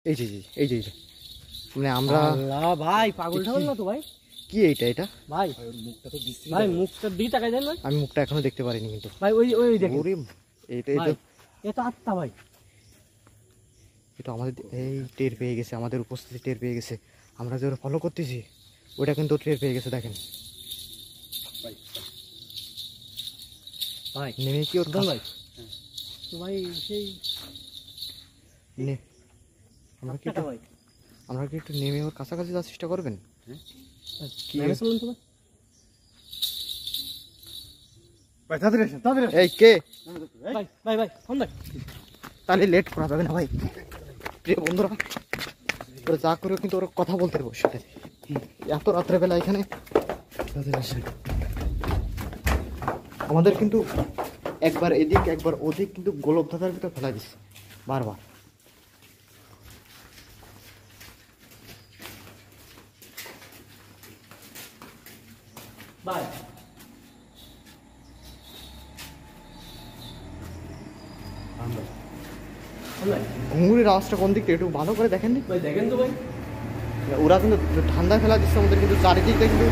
এই যে এই যে মানে আমরা ভাই পাগল ঠাগল না তো ভাই? কি এটা ভাই মুখটা তো দিচ্ছি ভাই, মুখটা দিয়ে তাকাই দেন ভাই। আমি মুখটা এখনো দেখতে পারিনি কিন্তু ভাই ওই দেখেন এটা এটা আত্মা ভাই। এটা আমাদের এই টের পেয়ে গেছে, আমাদের উপস্থিতি টের পেয়ে গেছে। আমরা যে ফলো করতেছি ওটা কিন্তু টের পেয়ে গেছে। দেখেন ভাই নেমে কি ওর ভাই তো ভাই সেই আমরা কি একটু নেমে ওর কাছাকাছি যাওয়ার চেষ্টা করবেন? কি চলুন তো ভাই, এই কে ভাই ভাই ভাই ফোন ভাই, তাহলে লেট করা যাবে না ভাই। প্রিয় বন্ধুরা, ওরা যা করে কিন্তু ওরা কথা বলতে পারবো সাথে এত রাত্রেবেলা এখানে। আমাদের কিন্তু একবার এদিক একবার ওদিক কিন্তু গোলক ধাঁধার ভিতরে ফেলা দিচ্ছে বারবার। ভাই ঘুঙুরের আওয়াজটা কোন দিকটা একটু ভালো করে দেখেন নি ভাই, দেখেন তো ভাই। ওরা কিন্তু ঠান্ডায় ফেলা দিচ্ছে আমাদের, কিন্তু চারিদিকটা কিন্তু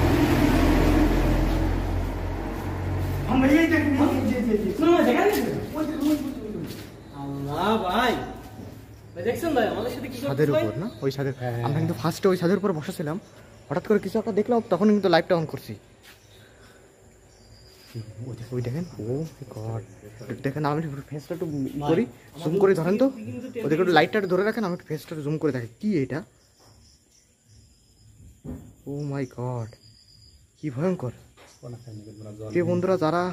ছাদের উপর না, ওই ছাদের। আমরা কিন্তু ফার্স্টে ওই ছাদের উপর বসেছিলাম, হঠাৎ করে কিছু একটা দেখলাম, তখন কিন্তু লাইটটা অন করছি। ওই দেখেন, ও গড, দেখেন আমি ফেসটা একটু করি, জুম করে ধরেন তো, ওদেরকে একটু লাইটটা একটু ধরে রাখেন, আমি একটু ফেসটা জুম করে দেখি কি এটা। ও মাই গড, কি ভয়ঙ্কর। প্রিয় বন্ধুরা, যারা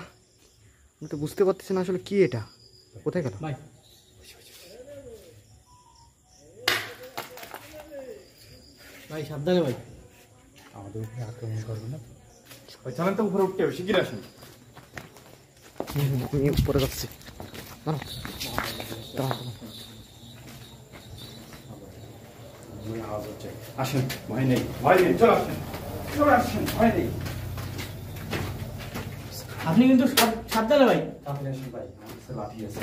আমি তো বুঝতে পারতেছি না আসলে কি এটা, কোথায় গেল? ভাই সাবধানে ভাই, আমাদের উপরে আক্রমণ করবে না। চলেন তো উপরে উঠতে হবে, শিগগির আসুন। আমি উপরে যাচ্ছি, আসেন, ভয় নেই, ভয় নেই, চলে আসেন, চলে আসেন, ভয় নেই। আপনি কিন্তু সাবধানে ভাই। আপনি আসেন ভাই, আমার লাঠি আছে।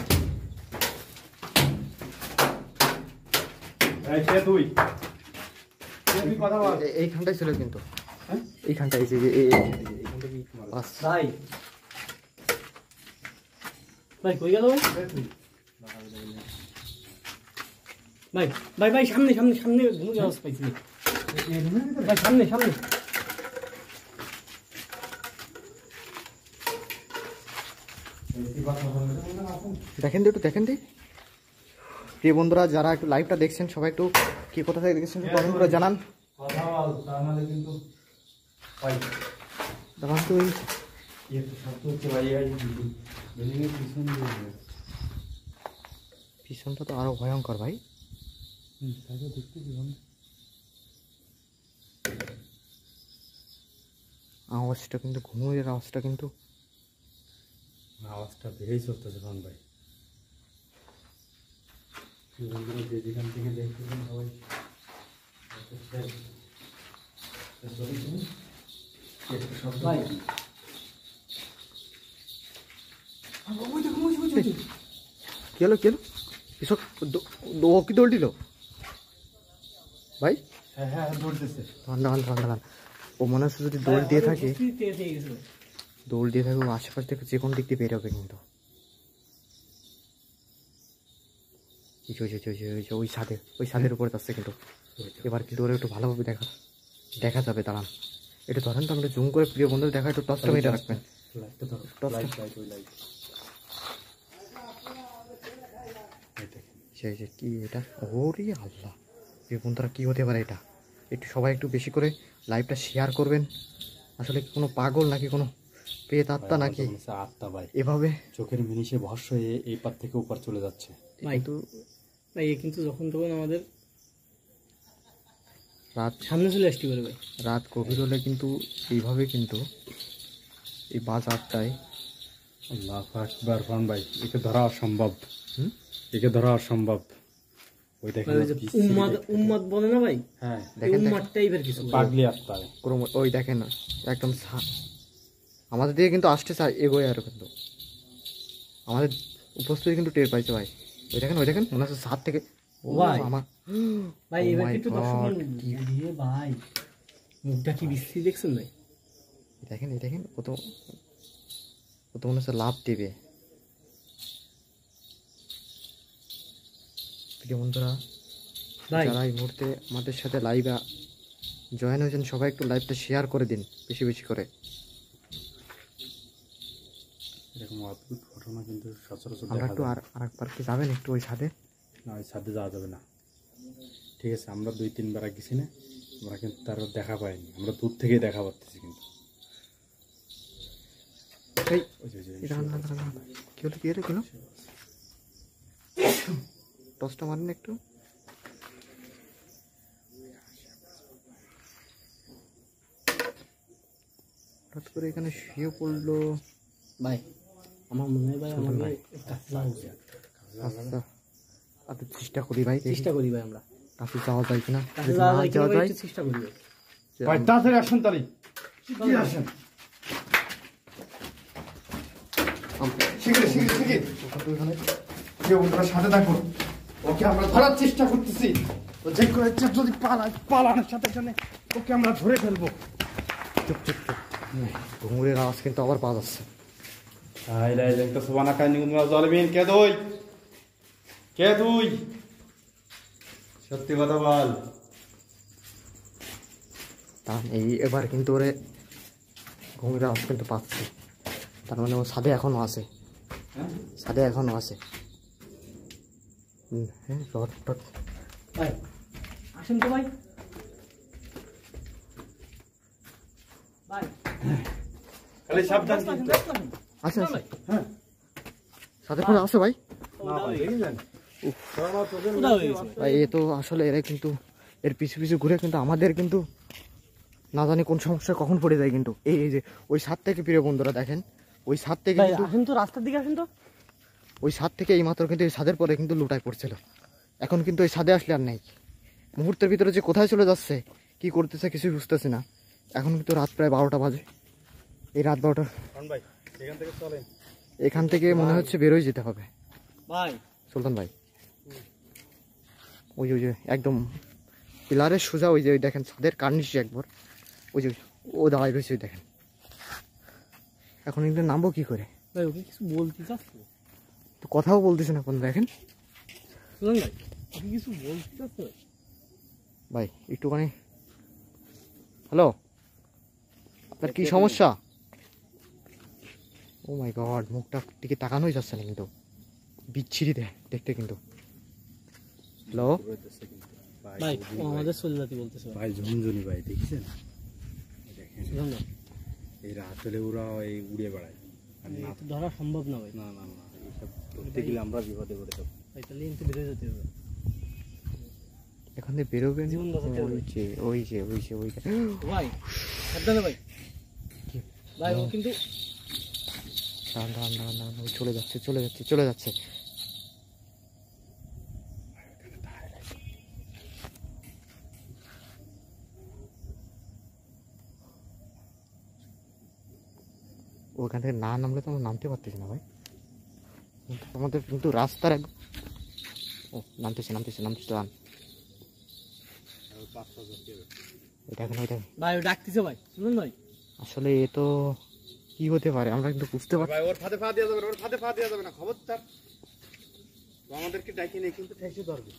তুই কথা বল। এইখানটাই ছিল কিন্তু, এইখানটাই ভাই ভাই কই গেল ভাই? ভাই ভাই ভাই সামনে সামনে সামনে ঘুমে যাওয়া পাইছি ভাই, সামনে সামনে। দেখেন একটু দেখেন দি। প্রিয় বন্ধুরা, যারা একটু লাইভটা দেখছেন সবাই একটু কি কোথা থেকে দেখছেন কমেন্ট করে জানান। পিছনটা তো আরো ভয়ঙ্কর ভাই। আওয়াজটা কিন্তু ঘুমের আওয়াজটা কিন্তু বেড়েই চলতেছে ভাই। যেখান থেকে দেখতেছেন সবাই কেলো এসব ও কি দৌড় দিল ভাই? হ্যাঁ দৌড়তেছে। ও মনে হচ্ছে যদি দৌড় দিয়ে থাকে ও আশেপাশ থেকে যে কোনো দিক দিয়ে বেরোবে কিন্তু। ওই ছাদের উপরে যাচ্ছে কিন্তু, এবার কিন্তু ওরা একটু ভালোভাবে দেখা যাবে। দাঁড়ান একটু ধরেন তো, আমরা জুম করে প্রিয় বন্ধুদের দেখা, একটু টর্চটা মেরে রাখবেন। কি এটা? ওরে আল্লাহ, প্রিয় বন্ধুরা কি হতে পারে এটা? একটু সবাই একটু বেশি করে লাইভটা শেয়ার করবেন। আসলে কোনো পাগল নাকি কোনো প্রেত আত্মা নাকি আত্মা ভাই, এভাবে চোখের মিনিশে ভস্য হয়ে এই পার থেকে ওপার চলে যাচ্ছে ভাই। তো ভাই কিন্তু যখন তখন আমাদের রাত সামনে চলে আসতে পারে ভাই। রাত গভীর হলে কিন্তু এইভাবে কিন্তু এই বাজ আটটায় আল্লাহু আকবার ভাই, একে ধরা অসম্ভব, একে ধরা অসম্ভব। ওই দেখেন উম্মাদ বলে না ভাই? হ্যাঁ দেখেন উম্মাদ টাইপের কিছু পাগলি আত্মা। ওই দেখেন না, একদম আমাদের দিকে কিন্তু আসতে চায়, এগোয় আর কিন্তু আমাদের উপস্থিতি কিন্তু টের পাইছে ভাই। ওই দেখেন মনে হচ্ছে ছাদ থেকে। ভাই আমার ভাই Oh এবার my একটু God, দর্শক কি- ভাই মুখটা কি বিশ্রী দেখছেন ভাই? দেখেন এই দেখেন কত কত মনে হচ্ছে লাভ দেবে। প্রিয় বন্ধুরা, ভাই যারা এই মুহূর্তে আমাদের সাথে লাইভে জয়েন হয়েছেন সবাই একটু লাইভটা শেয়ার করে দিন বেশি বেশি করে। এরকম অদ্ভুত ঘটনা কিন্তু সচরাচর আমরা দেখা একটু যায় না। আর একবার কি যাবেন একটু ওই ছাদে? না, ওই ছাদে যাওয়া যাবে না। ঠিক আছে, আমরা 2-3 বার গেছি না, আমরা কিন্তু তার দেখা পাইনি, আমরা দূর থেকেই দেখা পাচ্ছি কিন্তু। এই ওই যে- ওই যে- এটা না, না, না, না। কি হলো কি হলো কি হলো? টসটা মারেন একটু। হঠাৎ করে এখানে শুয়ে পড়লো। ভাই আমার মনে হয় ভাই আমাদের কাছে যাওয়া উচিত। আচ্ছা একটু চেষ্টা করি ভাই, দেখি চেষ্টা করি ভাই আমরা কাছে যাওয়া যায় কিনা। কাছে যদি যাওয়া না যায় কিনা যাওয়া ভাই যায় একটু চেষ্টা করি ভাই। ভাই তাড়াতাড়ি আসেন, তাড়াতাড়ি কি আসেন, ওখানে যে ওনার সাথে থাকুন, ওকে আমরা ধরার চেষ্টা করতেছি। ও যে করে যদি পালানোর সাথে সাথে ওকে আমরা ধরে ফেলবো। চুপ চুপ চুপ। ঘুঙুরের আওয়াজ কিন্তু আবার পাওয়া যাচ্ছে। সত্যি কথা বল। তা এই এবার কিন্তু ওরে ঘুঙুরের আওয়াজ কিন্তু পাচ্ছে, তার মানে ও ছাদে এখনো আছে, ছাদে এখনো আছে। হ্যাঁ রড টড। ভাই আসেন তো ভাই। ভাই খালি সাবধান আসেন, কিন্তু। আসেন। আচ্ছা না আচ্ছা ভাই হ্যাঁ, ছাদে করে আছে ভাই। না ভাই, দেখেছেন? কোথাও হয়ে গেছে ভাই এ তো আসলে এরা কিন্তু এর পিছু পিছু ঘুরে কিন্তু আমাদের কিন্তু না জানি কোন সমস্যায় কখন পড়ে যায়। কিন্তু এই এই যে ওই ছাদ থেকে, প্রিয় বন্ধুরা দেখেন, ওই ছাদ থেকে ভাই কিন্তু আসেন তো রাস্তার দিকে আসেন তো। ওই ছাদ থেকে এই মাত্র কিন্তু এই ছাদের পরে কিন্তু লুটায় পড়ছিল। এখন কিন্তু ওই ছাদে আসলে আর নেই। মুহূর্তের ভিতরে যে কোথায় চলে যাচ্ছে, কি করতেছে কিছুই বুঝতেছি না। এখন কিন্তু রাত প্রায় 12টা বাজে। এই রাত 12টা ভাই এখান থেকে চলেন। এখান থেকে মনে হচ্ছে বেরোয় যেতে হবে। ভাই সুলতান ভাই ওই যে একদম পিলারের সোজা ওই যে ওই দেখেন ছাদের কার্নিশে একবার ওই যে ও দাঁড়ায় রয়েছে, ওই দেখেন। এখন কিন্তু নামবো কি করে? ভাই ওকে কিছু বলতে চাচ্ছো? তো কথাও বলতেছে না কোন, দেখেন শুনুন ভাই ওকে কিছু বলতে চাচ্ছো? ভাই একটুখানি। হ্যালো, আপনার কি সমস্যা? ও মাই গড, মুখটা দিকে তাকানোই যাচ্ছে না কিন্তু, বিচ্ছিরি দেখতে কিন্তু। হ্যালো ভাই ও আমাদের চললাতি বলতেছে ভাই ঝুনঝুনি ভাই, দেখছেন? দেখেন শুনুন না, এই রাত হলে ওরা এই উড়ে বেড়ায়। আর না, এটা ধরা সম্ভব না ভাই। না না না, এইসব ধরতে গেলে আমরা বিপদে পড়ে যাবো। ভাই তাহলে কিন্তু বেরোয় যেতে হবে। এখান থেকে বেরোবেন? জীবন বাঁচাতে হবে। ওই যে ভাই সাবধানে ভাই। কি? ভাই ও কিন্তু দাঁড়ান, ওই চলে যাচ্ছে। ওখান থেকে না নামলে তো আমরা নামতে পারতেছি না ভাই। আমাদের কিন্তু রাস্তার ও নামতেছে দাঁড়ান। ওইটা ভাই ও ডাকতেছে ভাই, শুনুন ভাই। আসলে এ তো কি হতে পারে আমরা কিন্তু বুঝতে পারছি। ভাই ওর ফাঁদে পা দেওয়া যাবে না, খবরদার। আমাদেরকে ডাকি নেই কিন্তু ঠেসে ধরবে।